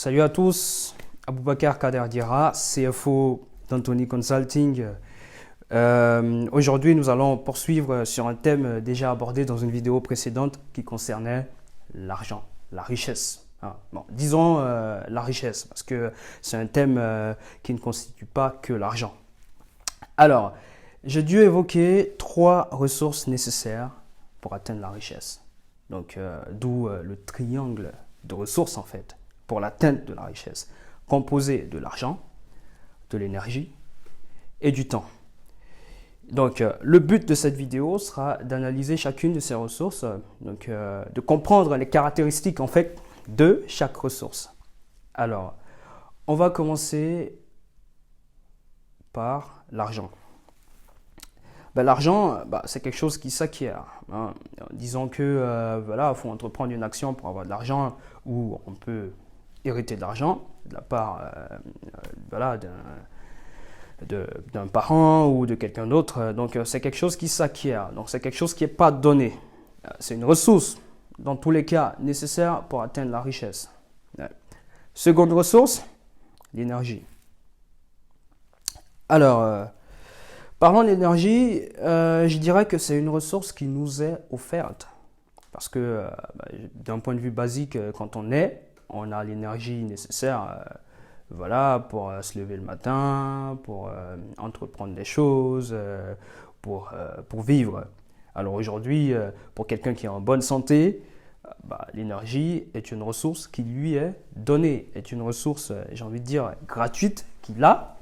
Salut à tous, Aboubacar Kader Diarra, CFO d'Anthony Consulting. Aujourd'hui, nous allons poursuivre sur un thème déjà abordé dans une vidéo précédente qui concernait l'argent, la richesse. Disons la richesse, parce que c'est un thème qui ne constitue pas que l'argent. Alors, j'ai dû évoquer 3 ressources nécessaires pour atteindre la richesse. Donc, d'où le triangle de ressources en fait, pour l'atteinte de la richesse, composé de l'argent, de l'énergie et du temps. Donc, le but de cette vidéo sera d'analyser chacune de ces ressources, donc de comprendre les caractéristiques en fait de chaque ressource. Alors, on va commencer par l'argent. L'argent, c'est quelque chose qui s'acquiert. Disons que il faut entreprendre une action pour avoir de l'argent, ou on peut hériter de l'argent de la part d'un parent ou de quelqu'un d'autre. Donc c'est quelque chose qui s'acquiert. Donc c'est quelque chose qui n'est pas donné. C'est une ressource, dans tous les cas, nécessaire pour atteindre la richesse. Seconde ressource, l'énergie. Alors, parlons de l'énergie, je dirais que c'est une ressource qui nous est offerte. Parce que d'un point de vue basique, quand on naît, on a l'énergie nécessaire pour se lever le matin, pour entreprendre des choses, pour vivre. Alors aujourd'hui, pour quelqu'un qui est en bonne santé, l'énergie est une ressource qui lui est donnée, est une ressource, j'ai envie de dire, gratuite qu'il a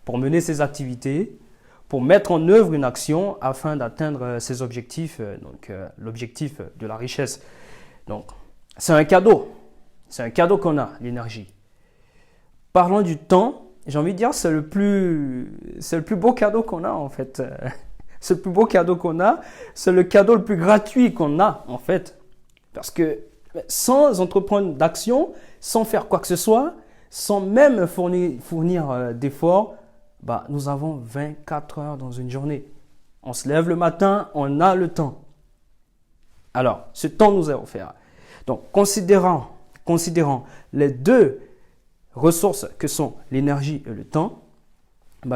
pour mener ses activités, pour mettre en œuvre une action afin d'atteindre ses objectifs, donc l'objectif de la richesse. Donc, c'est un cadeau qu'on a, l'énergie. Parlons du temps, j'ai envie de dire, c'est le plus beau cadeau qu'on a en fait. C'est le plus beau cadeau qu'on a, c'est le cadeau le plus gratuit qu'on a en fait. Parce que sans entreprendre d'action, sans faire quoi que ce soit, sans même fournir d'efforts, nous avons 24 heures dans une journée. On se lève le matin, on a le temps. Alors, ce temps nous est offert. Donc, considérant les 2 ressources que sont l'énergie et le temps,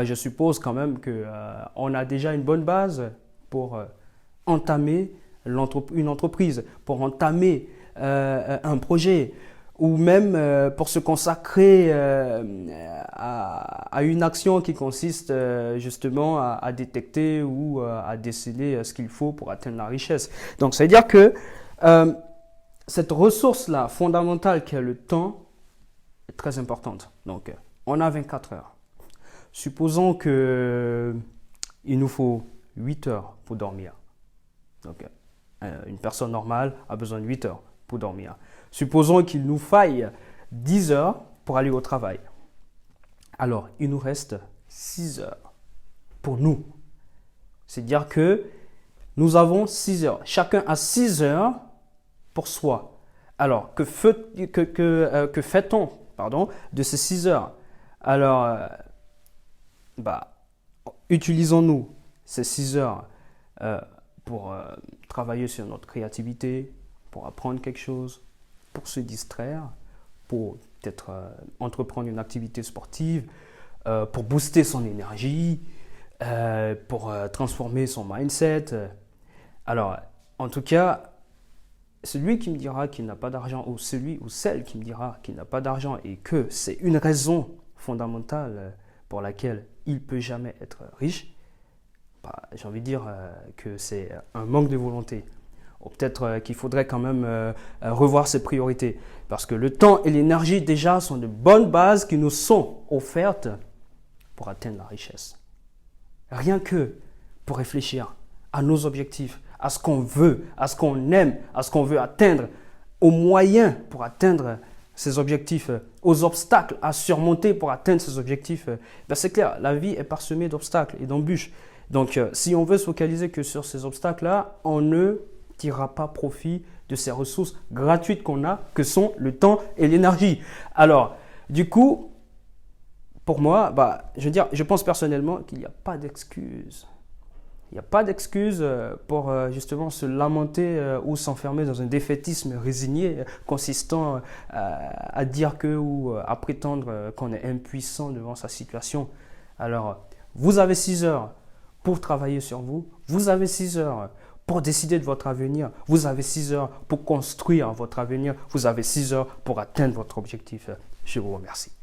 je suppose quand même qu'on a déjà une bonne base pour entamer une entreprise, pour entamer un projet, ou même pour se consacrer à une action qui consiste justement à détecter ou à déceler ce qu'il faut pour atteindre la richesse. Donc, ça veut dire que cette ressource-là fondamentale qu'est le temps est très importante. Donc, on a 24 heures. Supposons qu'il nous faut 8 heures pour dormir. Donc, une personne normale a besoin de 8 heures pour dormir. Supposons qu'il nous faille 10 heures pour aller au travail. Alors, il nous reste 6 heures pour nous. C'est-à-dire que nous avons 6 heures. Chacun a 6 heures pour soi. Alors, que fait-on de ces 6 heures? Alors, utilisons-nous ces 6 heures pour travailler sur notre créativité, pour apprendre quelque chose, pour se distraire, pour peut-être entreprendre une activité sportive, pour booster son énergie, pour transformer son mindset. Alors, en tout cas, celui qui me dira qu'il n'a pas d'argent, ou celui ou celle qui me dira qu'il n'a pas d'argent et que c'est une raison fondamentale pour laquelle il ne peut jamais être riche, j'ai envie de dire que c'est un manque de volonté. Ou peut-être qu'il faudrait quand même revoir ses priorités. Parce que le temps et l'énergie déjà sont de bonnes bases qui nous sont offertes pour atteindre la richesse. Rien que pour réfléchir à nos objectifs, à ce qu'on veut, à ce qu'on aime, à ce qu'on veut atteindre, aux moyens pour atteindre ces objectifs, aux obstacles à surmonter pour atteindre ces objectifs. C'est clair, la vie est parsemée d'obstacles et d'embûches. Donc, si on veut se focaliser que sur ces obstacles-là, on ne tirera pas profit de ces ressources gratuites qu'on a, que sont le temps et l'énergie. Alors, du coup, pour moi, je pense personnellement qu'il n'y a pas d'excuse Il n'y a pas d'excuse pour justement se lamenter ou s'enfermer dans un défaitisme résigné consistant à dire que ou à prétendre qu'on est impuissant devant sa situation. Alors, vous avez 6 heures pour travailler sur vous, vous avez 6 heures pour décider de votre avenir, vous avez 6 heures pour construire votre avenir, vous avez 6 heures pour atteindre votre objectif. Je vous remercie.